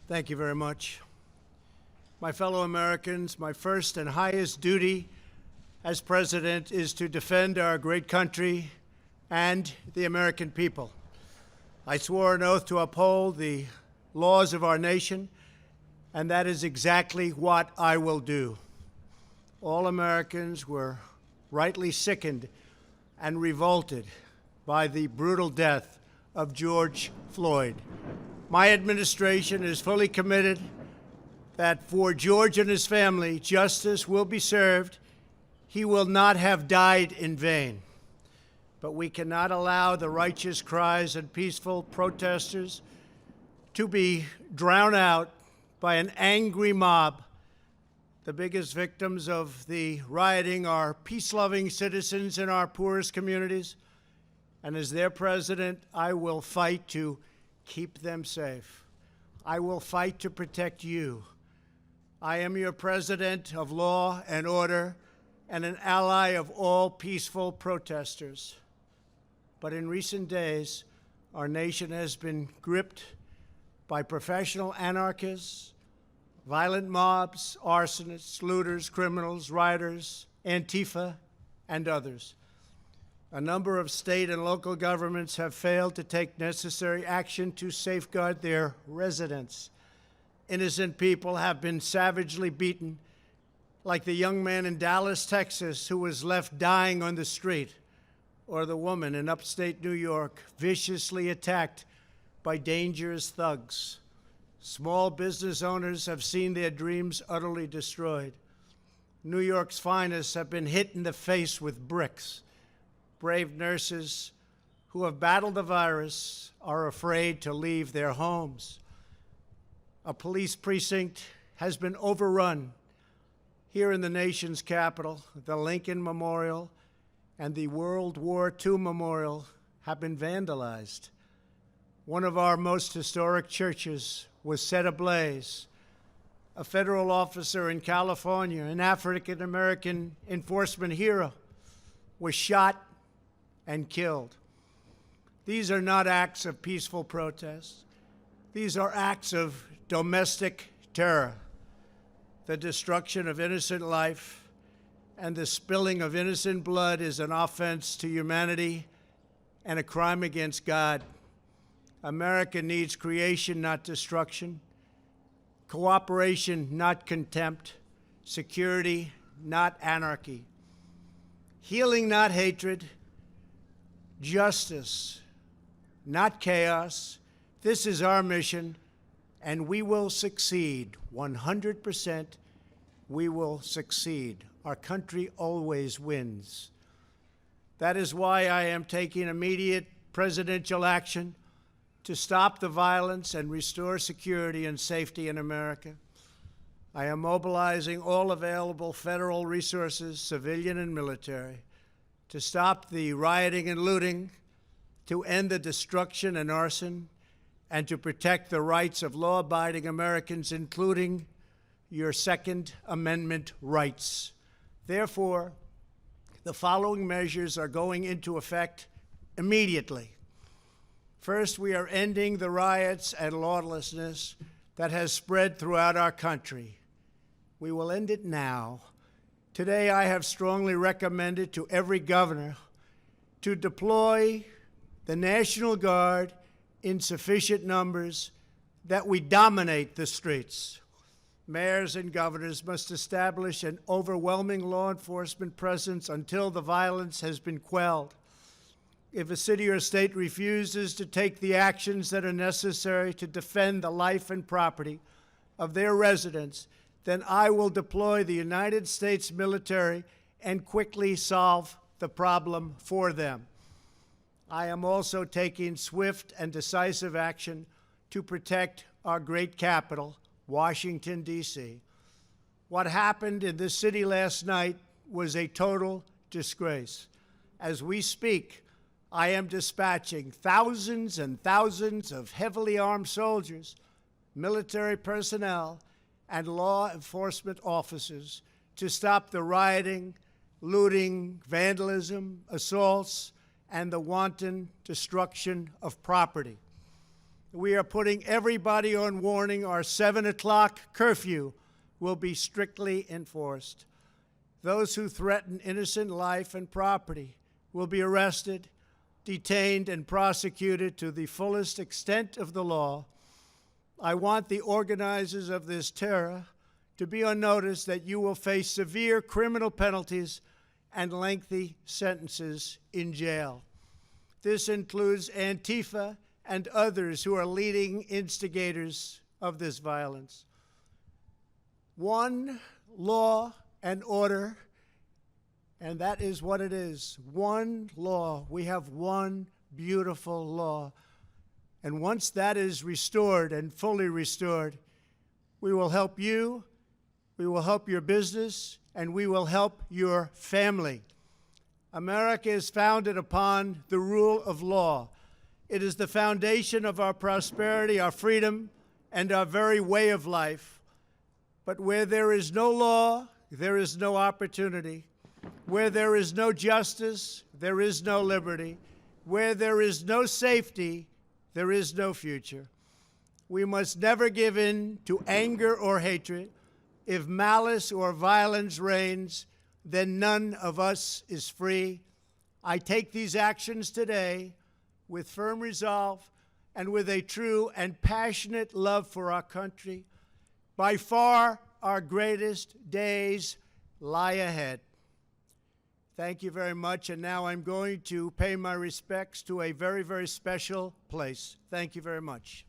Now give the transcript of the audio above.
Thank you very much. My fellow Americans, my first and highest duty as president is to defend our great country and the American people. I swore an oath to uphold the laws of our nation, and that is exactly what I will do. All Americans were rightly sickened and revolted by the brutal death of George Floyd. My administration is fully committed that for George and his family, justice will be served. He will not have died in vain. But we cannot allow the righteous cries and peaceful protesters to be drowned out by an angry mob. The biggest victims of the rioting are peace-loving citizens in our poorest communities. And as their president, I will fight to keep them safe. I will fight to protect you. I am your president of law and order and an ally of all peaceful protesters. But in recent days, our nation has been gripped by professional anarchists, violent mobs, arsonists, looters, criminals, rioters, Antifa, and others. A number of state and local governments have failed to take necessary action to safeguard their residents. Innocent people have been savagely beaten, like the young man in Dallas, Texas, who was left dying on the street, or the woman in upstate New York viciously attacked by dangerous thugs. Small business owners have seen their dreams utterly destroyed. New York's finest have been hit in the face with bricks. Brave nurses who have battled the virus are afraid to leave their homes. A police precinct has been overrun. Here in the nation's capital, the Lincoln Memorial and the World War II Memorial have been vandalized. One of our most historic churches was set ablaze. A federal officer in California, an African-American enforcement hero, was shot and killed. These are not acts of peaceful protest. These are acts of domestic terror. The destruction of innocent life and the spilling of innocent blood is an offense to humanity and a crime against God. America needs creation, not destruction, cooperation, not contempt, security, not anarchy, healing, not hatred, justice, not chaos. This is our mission, and we will succeed. 100%, we will succeed. Our country always wins. That is why I am taking immediate presidential action to stop the violence and restore security and safety in America. I am mobilizing all available federal resources, civilian and military, to stop the rioting and looting, to end the destruction and arson, and to protect the rights of law-abiding Americans, including your Second Amendment rights. Therefore, the following measures are going into effect immediately. First, we are ending the riots and lawlessness that has spread throughout our country. We will end it now. Today, I have strongly recommended to every governor to deploy the National Guard in sufficient numbers that we dominate the streets. Mayors and governors must establish an overwhelming law enforcement presence until the violence has been quelled. If a city or state refuses to take the actions that are necessary to defend the life and property of their residents, then I will deploy the United States military and quickly solve the problem for them. I am also taking swift and decisive action to protect our great capital, Washington, D.C. What happened in this city last night was a total disgrace. As we speak, I am dispatching thousands and thousands of heavily armed soldiers, military personnel, and law enforcement officers to stop the rioting, looting, vandalism, assaults, and the wanton destruction of property. we are putting everybody on warning. Our 7 o'clock curfew will be strictly enforced. Those who threaten innocent life and property will be arrested, detained, and prosecuted to the fullest extent of the law. I want the organizers of this terror to be on notice that you will face severe criminal penalties and lengthy sentences in jail. This includes Antifa and others who are leading instigators of this violence. One law and order, and that is what it is. One law. We have one beautiful law. And once that is restored and fully restored, we will help you, we will help your business, and we will help your family. America is founded upon the rule of law. It is the foundation of our prosperity, our freedom, and our very way of life. But where there is no law, there is no opportunity. Where there is no justice, there is no liberty. Where there is no safety, there is no future. We must never give in to anger or hatred. If malice or violence reigns, then none of us is free. I take these actions today with firm resolve and with a true and passionate love for our country. By far, our greatest days lie ahead. Thank you very much, and now I'm going to pay my respects to a very, very special place. Thank you very much.